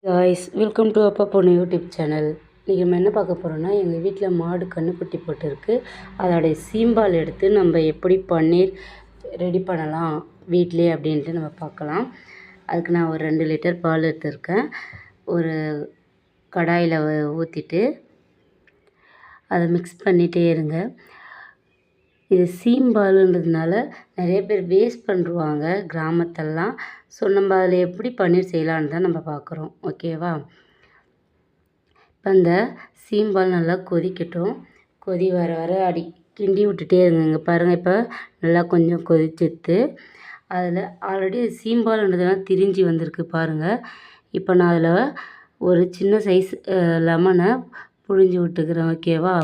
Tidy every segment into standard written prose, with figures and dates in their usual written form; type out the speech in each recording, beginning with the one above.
Guys, welcome to அப்பா பொண்ணு YouTube channel. இன்றைக்கி நம்ம என்ன பார்க்க போகிறோன்னா, எங்கள் வீட்டில் மாடு கன்றுக்குட்டி போட்டிருக்கு. அதோடைய சீம்பால் எடுத்து நம்ம எப்படி பன்னீர் ரெடி பண்ணலாம் வீட்டிலே அப்படின்ட்டு நம்ம பார்க்கலாம். அதுக்கு நான் ஒரு 2 லிட்டர் பால் எடுத்துருக்கேன். ஒரு கடாயில் ஊற்றிட்டு அதை மிக்ஸ் பண்ணிகிட்டே இருங்க. இது சீம்பாலுன்றதுனால நிறைய பேர் வேஸ்ட் பண்ணுவாங்க கிராமத்தெல்லாம். ஸோ நம்ம அதில் எப்படி பன்னீர் செய்யலான்னு தான் நம்ம பார்க்குறோம். ஓகேவா? இப்போ அந்த சீம்பால் நல்லா கொதிக்கட்டும். கொதி வர வர கிண்டி விட்டுட்டே இருங்க. இங்கே பாருங்கள், இப்போ நல்லா கொஞ்சம் கொதிச்சிட்டு அதில் ஆல்ரெடி சீம்பால்ன்றதுலாம் திரிஞ்சு வந்திருக்கு பாருங்கள். இப்போ நான் அதில் ஒரு சின்ன சைஸ் லெமனை புழிஞ்சு விட்டுக்கிறேன். ஓகேவா?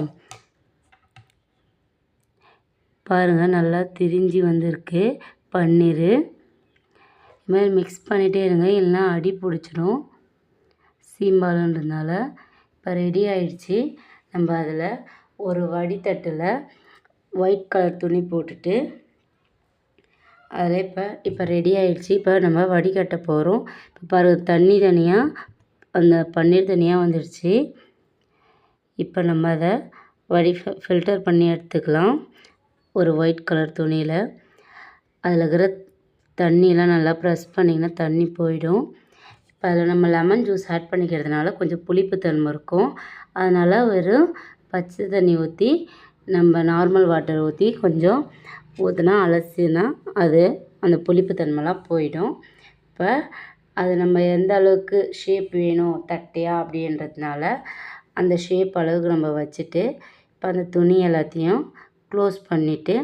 பாருங்கள், நல்லா திரிஞ்சு வந்திருக்கு பன்னீர். இது மாதிரி மிக்ஸ் பண்ணிகிட்டே இருங்க, இல்லைனா அடி பிடிச்சிடும் சீம்பாலுன்றதுனால. இப்போ ரெடி ஆயிடுச்சு. நம்ம அதில் ஒரு வடித்தட்டில் ஒயிட் கலர் துணி போட்டுட்டு அதில் இப்போ ரெடி ஆயிடுச்சு. இப்போ நம்ம வடிகட்ட போகிறோம். இப்போ பாருங்கள், தண்ணி தனியாக அந்த பன்னீர் தனியாக வந்துடுச்சு. இப்போ நம்ம அதை ஃபில்டர் பண்ணி எடுத்துக்கலாம். ஒரு ஒயிட் கலர் துணியில் அதில் இருக்கிற தண்ணியெலாம் நல்லா ப்ரெஸ் பண்ணிங்கன்னா தண்ணி போயிடும். இப்போ அதில் நம்ம லெமன் ஜூஸ் ஆட் பண்ணிக்கிறதுனால கொஞ்சம் புளிப்பு தன்மை இருக்கும். அதனால் வெறும் பச்சை தண்ணி ஊற்றி நம்ம நார்மல் வாட்டர் ஊற்றி கொஞ்சம் ஊற்றினா அலசினா அந்த புளிப்பு தன்மைலாம் போயிடும். இப்போ அது நம்ம எந்த அளவுக்கு ஷேப் வேணும் தட்டையாக அப்படின்றதுனால அந்த ஷேப் அளவுக்கு நம்ம வச்சுட்டு இப்போ அந்த துணி எல்லாத்தையும் க்ளோஸ் பண்ணிவிட்டு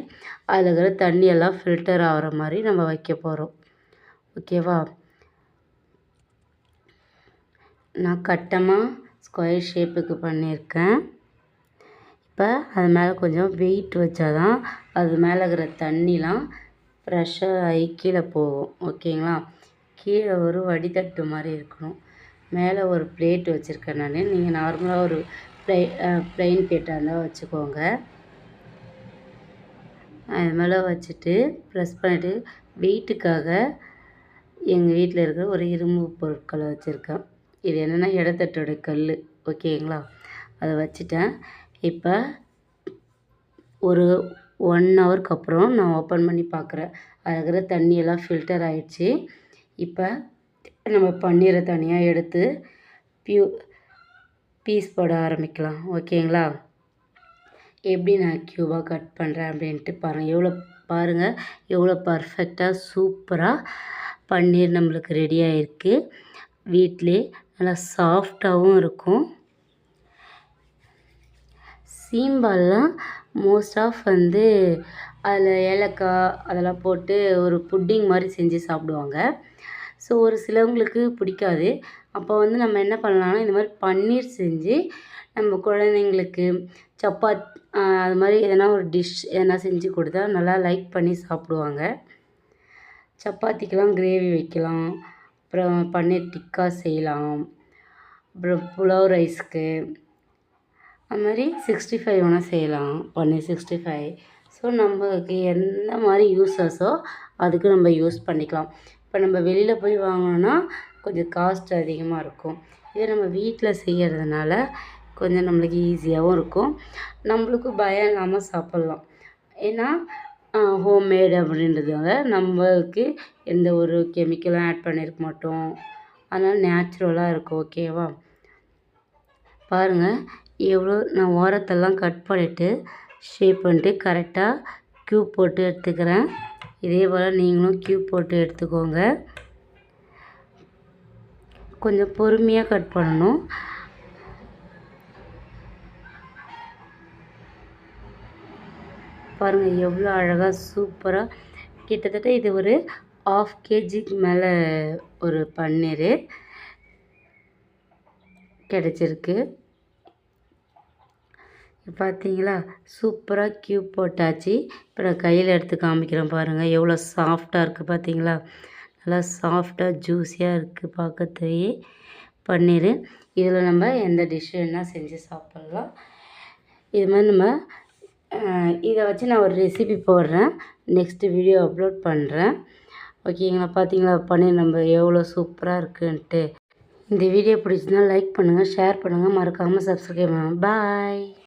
அதில் இருக்கிற தண்ணியெல்லாம் ஃபில்டர் ஆகிற மாதிரி நம்ம வைக்க போகிறோம். ஓகேவா? நான் கட்டமாக ஸ்கொயர் ஷேப்புக்கு பண்ணியிருக்கேன். இப்போ அது மேலே கொஞ்சம் வெயிட் வச்சா தான் அது மேலே இருக்கிற தண்ணிலாம் ப்ரெஷர் ஆகி கீழே போகும். ஓகேங்களா? கீழே ஒரு வடிதட்டு மாதிரி இருக்கணும். மேலே ஒரு பிளேட் வச்சுருக்கேன் நான். நீங்கள் நார்மலாக ஒரு ப்ளைன் பிளேட்டாக இருந்தால் வச்சுக்கோங்க. அது மேலே வச்சுட்டு ப்ரெஸ் பண்ணிவிட்டு வெயிட்டுக்காக எங்கள் வீட்டில் இருக்கிற ஒரு இரும்பு பொருட்களை வச்சுருக்கேன். இது என்னென்னா இடத்தட்டோட கல். ஓகேங்களா? அதை வச்சுட்டேன். இப்போ ஒரு 1 ஹவருக்கு அப்புறம் நான் ஓப்பன் பண்ணி பார்க்குறேன். அதில் இருக்கிற தண்ணியெல்லாம் ஃபில்டர் ஆகிடுச்சு. இப்போ நம்ம பன்னீரை தனியாக எடுத்து பீஸ் போட ஆரம்பிக்கலாம். ஓகேங்களா? எப்படி நான் க்யூபாக கட் பண்ணுறேன் அப்படின்ட்டு பாருங்கள் எவ்வளோ பர்ஃபெக்டாக சூப்பராக பன்னீர் நம்மளுக்கு ரெடி ஆகிருக்கு. வீட்டிலே நல்லா சாஃப்டாகவும் இருக்கும். சீம்பால்லாம் மோஸ்ட் ஆஃப் அதில் ஏலக்காய் அதெல்லாம் போட்டு ஒரு புட்டிங் மாதிரி செஞ்சு சாப்பிடுவாங்க. ஸோ ஒரு சிலவங்களுக்கு பிடிக்காது. அப்போ நம்ம என்ன பண்ணலான்னா, இந்த மாதிரி பன்னீர் செஞ்சு நம்ம குழந்தைங்களுக்கு அது மாதிரி எதனா ஒரு டிஷ் எதனா செஞ்சு கொடுத்தா நல்லா லைக் பண்ணி சாப்பிடுவாங்க. சப்பாத்திக்கெலாம் கிரேவி வைக்கலாம். அப்புறம் பன்னீர் டிக்கா செய்யலாம். அப்புறம் புலாவ் ரைஸ்க்கு அது மாதிரி 65 வேணால் செய்யலாம். பன்னீர் 65. ஸோ நம்மளுக்கு எந்த மாதிரி யூஸஸோ அதுக்கு நம்ம யூஸ் பண்ணிக்கலாம். இப்போ நம்ம வெளியில் போய் வாங்கினோன்னா கொஞ்சம் காஸ்ட் அதிகமாக இருக்கும். இதே நம்ம வீட்டில் செய்கிறதுனால கொஞ்சம் நம்மளுக்கு ஈஸியாகவும் இருக்கும். நம்மளுக்கு பயம் இல்லாமல் சாப்பிட்லாம். ஏன்னா ஹோம்மேட் அப்படின்றதுனால நம்மளுக்கு எந்த ஒரு கெமிக்கலும் ஆட் பண்ணியிருக்க மாட்டோம். அதனால் நேச்சுரலாக இருக்கும். ஓகேவா? பாருங்கள், எவ்வளோ நான் ஓரத்தெல்லாம் கட் பண்ணிவிட்டு ஷேப் பண்ணிட்டு கரெக்டாக க்யூப் போட்டு எடுத்துக்கிறேன். இதே போல் நீங்களும் க்யூப் போட்டு எடுத்துக்கோங்க. கொஞ்சம் பொறுமையாக கட் பண்ணணும். பாருங்கள் எவ்வளோ அழகாக சூப்பராக கிட்டத்தட்ட இது ஒரு 1/2 kgக்கு மேலே ஒரு பன்னீர் கிடச்சிருக்கு. பார்த்தீங்களா? சூப்பராக க்யூப் போட்டாச்சு. இப்போ நான் கையில் எடுத்து காமிக்கிறேன். பாருங்கள் எவ்வளோ சாஃப்டாக இருக்குது. பார்த்தீங்களா? நல்லா சாஃப்டாக ஜூஸியாக இருக்குது பார்க்கறதுலேயே பன்னீர். இதில் நம்ம எந்த டிஷ் வேணால் செஞ்சு சாப்பிட்லாம். இது மாதிரி நம்ம இதை வச்சு நான் ஒரு ரெசிபி போடுறேன். நெக்ஸ்ட்டு வீடியோ அப்லோட் பண்ணுறேன். ஓகேங்களா? பார்த்தீங்களா பன்னீர் நம்ம எவ்வளோ சூப்பராக இருக்குன்ட்டு. இந்த வீடியோ பிடிச்சிருந்தா லைக் பண்ணுங்கள், ஷேர் பண்ணுங்கள், மறக்காமல் சப்ஸ்கிரைப் பண்ணுங்கள். பாய்.